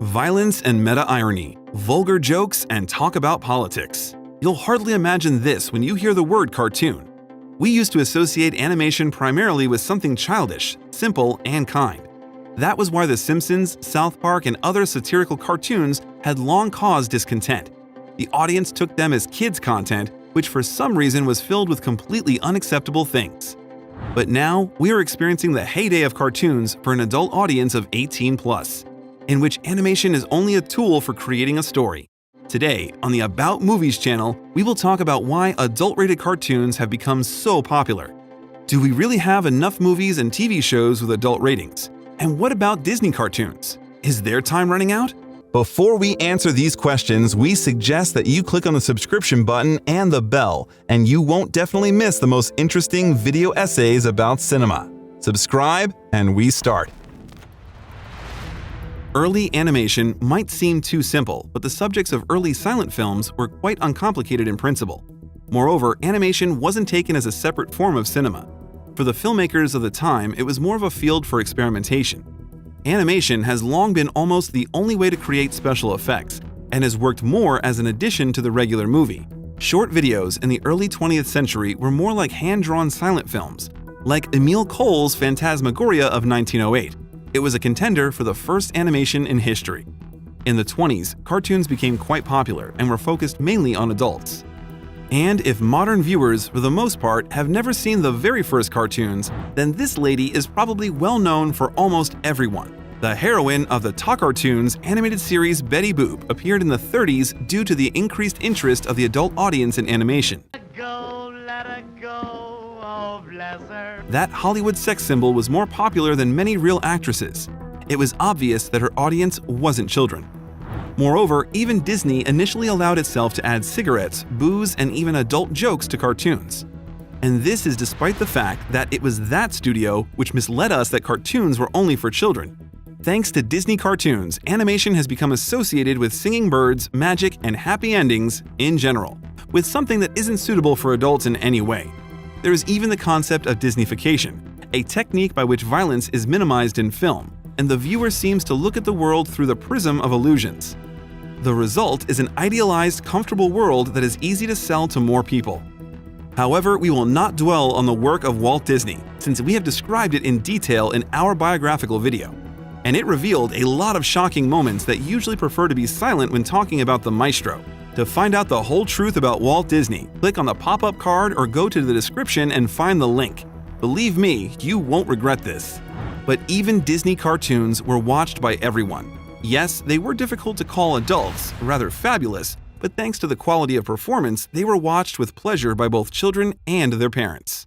Violence and meta-irony, vulgar jokes, and talk about politics. You'll hardly imagine this when you hear the word cartoon. We used to associate animation primarily with something childish, simple, and kind. That was why The Simpsons, South Park, and other satirical cartoons had long caused discontent. The audience took them as kids' content, which for some reason was filled with completely unacceptable things. But now, we are experiencing the heyday of cartoons for an adult audience of 18+, in which animation is only a tool for creating a story. Today, on the About Movies channel, we will talk about why adult-rated cartoons have become so popular. Do we really have enough movies and TV shows with adult ratings? And what about Disney cartoons? Is their time running out? Before we answer these questions, we suggest that you click on the subscription button and the bell, and you won't definitely miss the most interesting video essays about cinema. Subscribe, and we start. Early animation might seem too simple, but the subjects of early silent films were quite uncomplicated in principle. Moreover, animation wasn't taken as a separate form of cinema. For the filmmakers of the time, it was more of a field for experimentation. Animation has long been almost the only way to create special effects, and has worked more as an addition to the regular movie. Short videos in the early 20th century were more like hand-drawn silent films, like Emile Cole's Phantasmagoria of 1908. It was a contender for the first animation in history. In the 20s, cartoons became quite popular and were focused mainly on adults. And if modern viewers, for the most part, have never seen the very first cartoons, then this lady is probably well known for almost everyone. The heroine of the Talk-Cartoons animated series Betty Boop appeared in the 30s due to the increased interest of the adult audience in animation. That Hollywood sex symbol was more popular than many real actresses. It was obvious that her audience wasn't children. Moreover, even Disney initially allowed itself to add cigarettes, booze, and even adult jokes to cartoons. And this is despite the fact that it was that studio which misled us that cartoons were only for children. Thanks to Disney cartoons, animation has become associated with singing birds, magic, and happy endings in general, with something that isn't suitable for adults in any way. There is even the concept of Disneyfication, a technique by which violence is minimized in film, and the viewer seems to look at the world through the prism of illusions. The result is an idealized, comfortable world that is easy to sell to more people. However, we will not dwell on the work of Walt Disney, since we have described it in detail in our biographical video. And it revealed a lot of shocking moments that usually prefer to be silent when talking about the maestro. To find out the whole truth about Walt Disney, click on the pop-up card or go to the description and find the link. Believe me, you won't regret this. But even Disney cartoons were watched by everyone. Yes, they were difficult to call adults, rather fabulous, but thanks to the quality of performance, they were watched with pleasure by both children and their parents.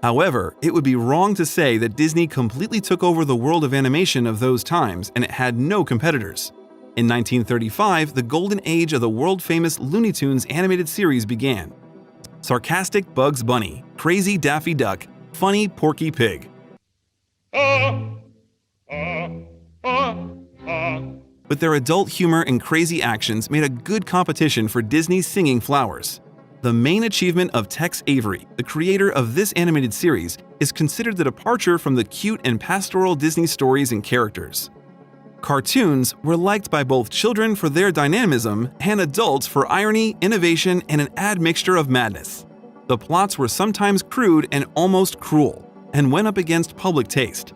However, it would be wrong to say that Disney completely took over the world of animation of those times and it had no competitors. In 1935, the golden age of the world-famous Looney Tunes animated series began. Sarcastic Bugs Bunny, crazy Daffy Duck, funny Porky Pig. But their adult humor and crazy actions made a good competition for Disney's Singing Flowers. The main achievement of Tex Avery, the creator of this animated series, is considered the departure from the cute and pastoral Disney stories and characters. Cartoons were liked by both children for their dynamism and adults for irony, innovation, and an admixture of madness. The plots were sometimes crude and almost cruel, and went up against public taste.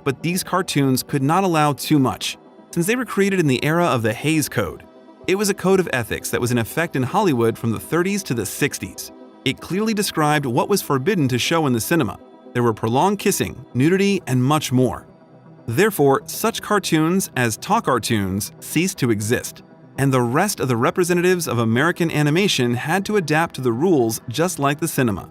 But these cartoons could not allow too much, since they were created in the era of the Hays Code. It was a code of ethics that was in effect in Hollywood from the 30s to the 60s. It clearly described what was forbidden to show in the cinema. There were prolonged kissing, nudity, and much more. Therefore, such cartoons as Talk-Cartoons ceased to exist, and the rest of the representatives of American animation had to adapt to the rules just like the cinema.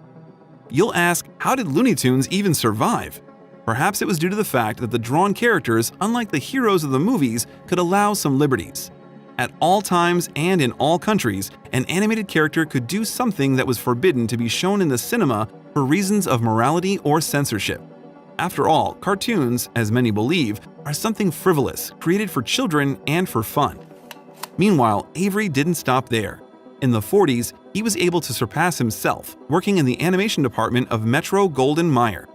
You'll ask, how did Looney Tunes even survive? Perhaps it was due to the fact that the drawn characters, unlike the heroes of the movies, could allow some liberties. At all times and in all countries, an animated character could do something that was forbidden to be shown in the cinema for reasons of morality or censorship. After all, cartoons, as many believe, are something frivolous, created for children and for fun. Meanwhile, Avery didn't stop there. In the 40s, he was able to surpass himself, working in the animation department of Metro-Goldwyn-Mayer.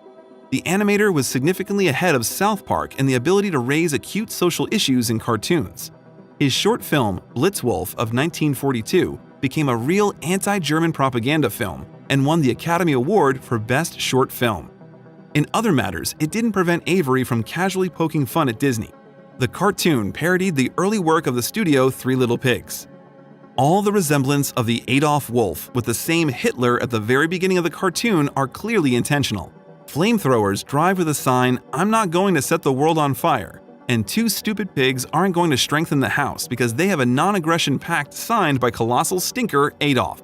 The animator was significantly ahead of South Park in the ability to raise acute social issues in cartoons. His short film, Blitzwolf of 1942, became a real anti-German propaganda film and won the Academy Award for Best Short Film. In other matters, it didn't prevent Avery from casually poking fun at Disney. The cartoon parodied the early work of the studio Three Little Pigs. All the resemblance of the Adolf Wolf with the same Hitler at the very beginning of the cartoon are clearly intentional. Flamethrowers drive with a sign, "I'm not going to set the world on fire," and two stupid pigs aren't going to strengthen the house because they have a non-aggression pact signed by colossal stinker Adolf.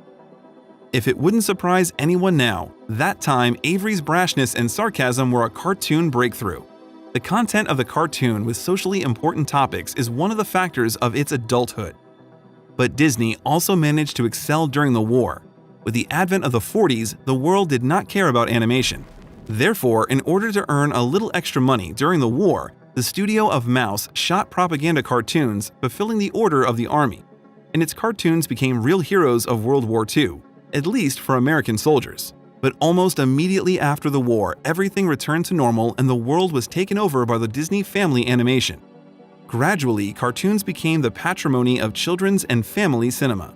If it wouldn't surprise anyone now, that time Avery's brashness and sarcasm were a cartoon breakthrough. The content of the cartoon with socially important topics is one of the factors of its adulthood. But Disney also managed to excel during the war. With the advent of the 40s, the world did not care about animation. Therefore, in order to earn a little extra money during the war, the studio of Mouse shot propaganda cartoons fulfilling the order of the army, and its cartoons became real heroes of World War II, at least for American soldiers. But almost immediately after the war, everything returned to normal and the world was taken over by the Disney family animation. Gradually, cartoons became the patrimony of children's and family cinema.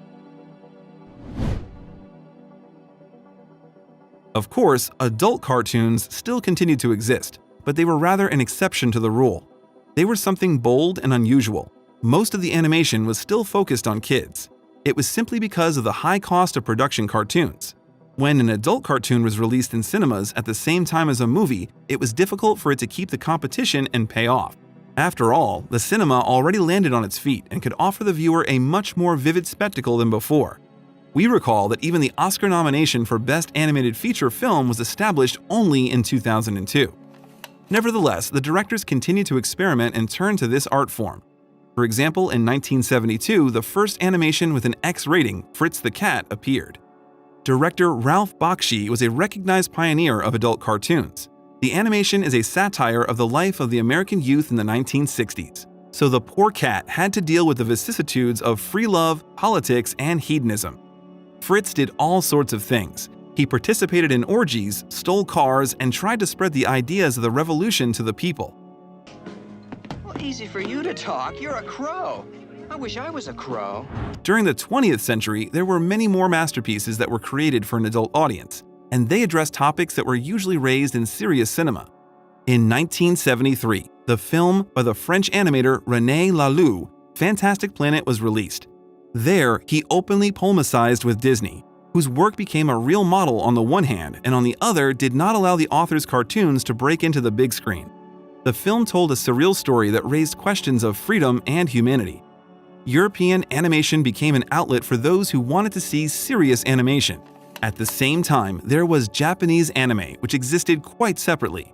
Of course, adult cartoons still continued to exist, but they were rather an exception to the rule. They were something bold and unusual. Most of the animation was still focused on kids. It was simply because of the high cost of production cartoons. When an adult cartoon was released in cinemas at the same time as a movie, it was difficult for it to keep the competition and pay off. After all, the cinema already landed on its feet and could offer the viewer a much more vivid spectacle than before. We recall that even the Oscar nomination for Best Animated Feature Film was established only in 2002. Nevertheless, the directors continued to experiment and turn to this art form. For example, in 1972, the first animation with an X rating, Fritz the Cat, appeared. Director Ralph Bakshi was a recognized pioneer of adult cartoons. The animation is a satire of the life of the American youth in the 1960s, so the poor cat had to deal with the vicissitudes of free love, politics, and hedonism. Fritz did all sorts of things. He participated in orgies, stole cars, and tried to spread the ideas of the revolution to the people. Well, easy for you to talk. You're a crow. I wish I was a crow. During the 20th century, there were many more masterpieces that were created for an adult audience, and they addressed topics that were usually raised in serious cinema. In 1973, the film by the French animator René Laloux, Fantastic Planet, was released. There, he openly polemicized with Disney, whose work became a real model on the one hand and on the other did not allow the author's cartoons to break into the big screen. The film told a surreal story that raised questions of freedom and humanity. European animation became an outlet for those who wanted to see serious animation. At the same time, there was Japanese anime, which existed quite separately.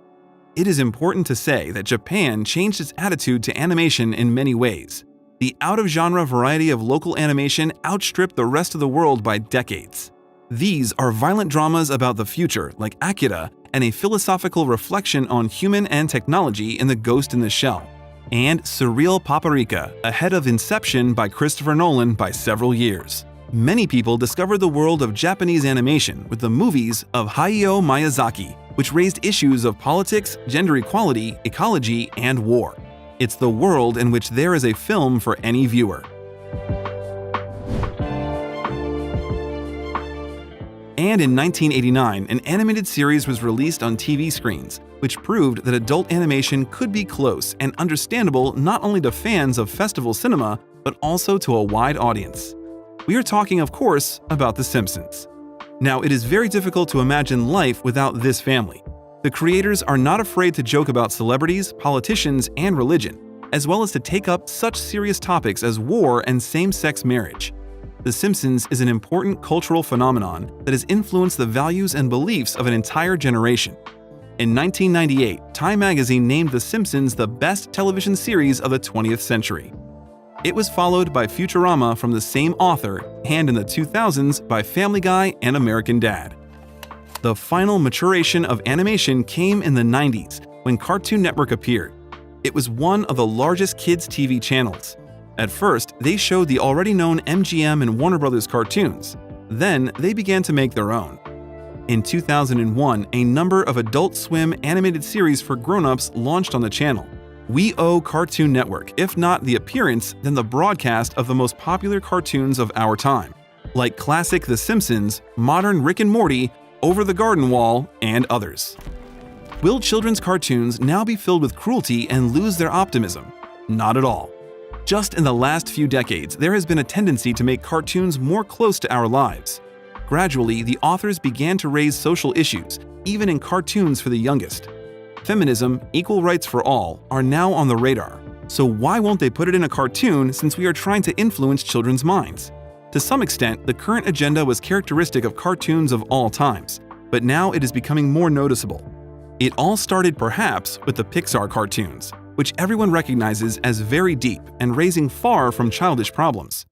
It is important to say that Japan changed its attitude to animation in many ways. The out-of-genre variety of local animation outstripped the rest of the world by decades. These are violent dramas about the future, like Akira, and a philosophical reflection on human and technology in The Ghost in the Shell, and surreal Paprika, ahead of Inception by Christopher Nolan by several years. Many people discovered the world of Japanese animation with the movies of Hayao Miyazaki, which raised issues of politics, gender equality, ecology, and war. It's the world in which there is a film for any viewer. And in 1989, an animated series was released on TV screens, which proved that adult animation could be close and understandable not only to fans of festival cinema, but also to a wide audience. We are talking, of course, about The Simpsons. Now, it is very difficult to imagine life without this family. The creators are not afraid to joke about celebrities, politicians, and religion, as well as to take up such serious topics as war and same-sex marriage. The Simpsons is an important cultural phenomenon that has influenced the values and beliefs of an entire generation. In 1998, Time magazine named The Simpsons the best television series of the 20th century. It was followed by Futurama from the same author, and in the 2000s by Family Guy and American Dad. The final maturation of animation came in the 90s when Cartoon Network appeared. It was one of the largest kids' TV channels. At first, they showed the already known MGM and Warner Brothers cartoons. Then, they began to make their own. In 2001, a number of Adult Swim animated series for grown-ups launched on the channel. We owe Cartoon Network, if not the appearance, then the broadcast of the most popular cartoons of our time, like classic The Simpsons, modern Rick and Morty, Over the Garden Wall, and others. Will children's cartoons now be filled with cruelty and lose their optimism? Not at all. Just in the last few decades, there has been a tendency to make cartoons more close to our lives. Gradually, the authors began to raise social issues, even in cartoons for the youngest. Feminism, equal rights for all, are now on the radar. So why won't they put it in a cartoon since we are trying to influence children's minds? To some extent, the current agenda was characteristic of cartoons of all times, but now it is becoming more noticeable. It all started perhaps with the Pixar cartoons, which everyone recognizes as very deep and raising far from childish problems.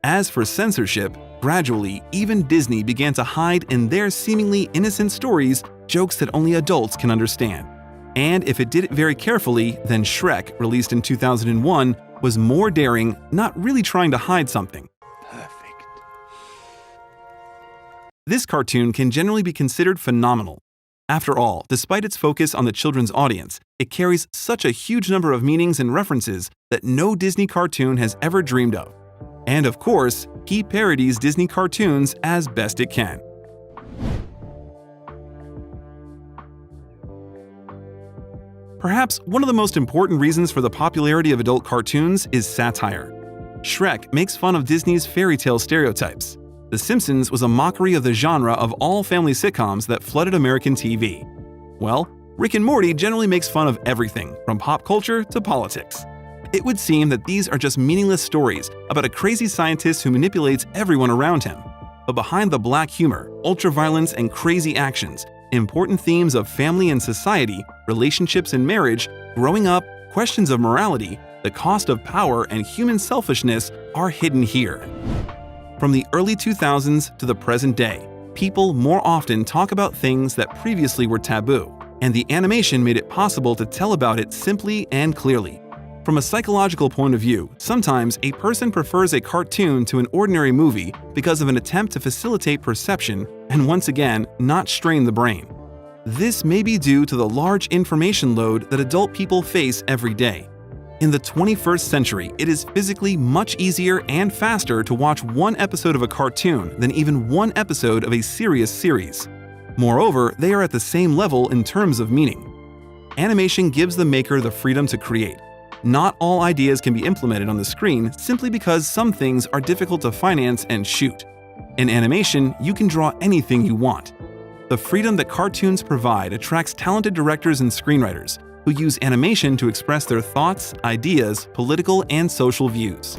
As for censorship, gradually, even Disney began to hide in their seemingly innocent stories jokes that only adults can understand. And if it did it very carefully, then Shrek, released in 2001, was more daring, not really trying to hide something. Perfect. This cartoon can generally be considered phenomenal. After all, despite its focus on the children's audience, it carries such a huge number of meanings and references that no Disney cartoon has ever dreamed of. And of course, he parodies Disney cartoons as best it can. Perhaps one of the most important reasons for the popularity of adult cartoons is satire. Shrek makes fun of Disney's fairy tale stereotypes. The Simpsons was a mockery of the genre of all family sitcoms that flooded American TV. Well, Rick and Morty generally makes fun of everything, from pop culture to politics. It would seem that these are just meaningless stories about a crazy scientist who manipulates everyone around him. But behind the black humor, ultraviolence, and crazy actions, important themes of family and society, relationships and marriage, growing up, questions of morality, the cost of power, and human selfishness are hidden here. From the early 2000s to the present day, people more often talk about things that previously were taboo, and the animation made it possible to tell about it simply and clearly. From a psychological point of view, sometimes a person prefers a cartoon to an ordinary movie because of an attempt to facilitate perception and, once again, not strain the brain. This may be due to the large information load that adult people face every day. In the 21st century, it is physically much easier and faster to watch one episode of a cartoon than even one episode of a serious series. Moreover, they are at the same level in terms of meaning. Animation gives the maker the freedom to create. Not all ideas can be implemented on the screen simply because some things are difficult to finance and shoot. In animation, you can draw anything you want. The freedom that cartoons provide attracts talented directors and screenwriters who use animation to express their thoughts, ideas, political, and social views.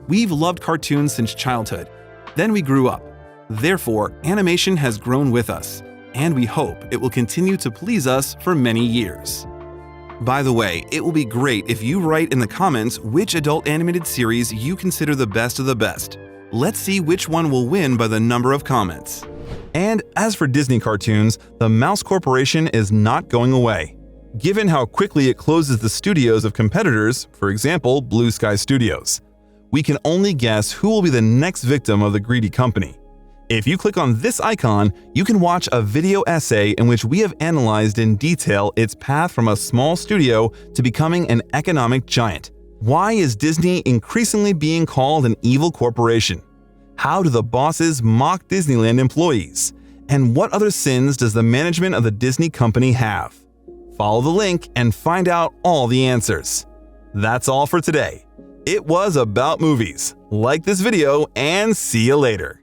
We've loved cartoons since childhood. Then we grew up. Therefore, animation has grown with us, and we hope it will continue to please us for many years. By the way, it will be great if you write in the comments which adult animated series you consider the best of the best. Let's see which one will win by the number of comments. And as for Disney cartoons, the Mouse Corporation is not going away. Given how quickly it closes the studios of competitors, for example, Blue Sky Studios, we can only guess who will be the next victim of the greedy company. If you click on this icon, you can watch a video essay in which we have analyzed in detail its path from a small studio to becoming an economic giant. Why is Disney increasingly being called an evil corporation? How do the bosses mock Disneyland employees? And what other sins does the management of the Disney company have? Follow the link and find out all the answers. That's all for today. It was about movies. Like this video and see you later.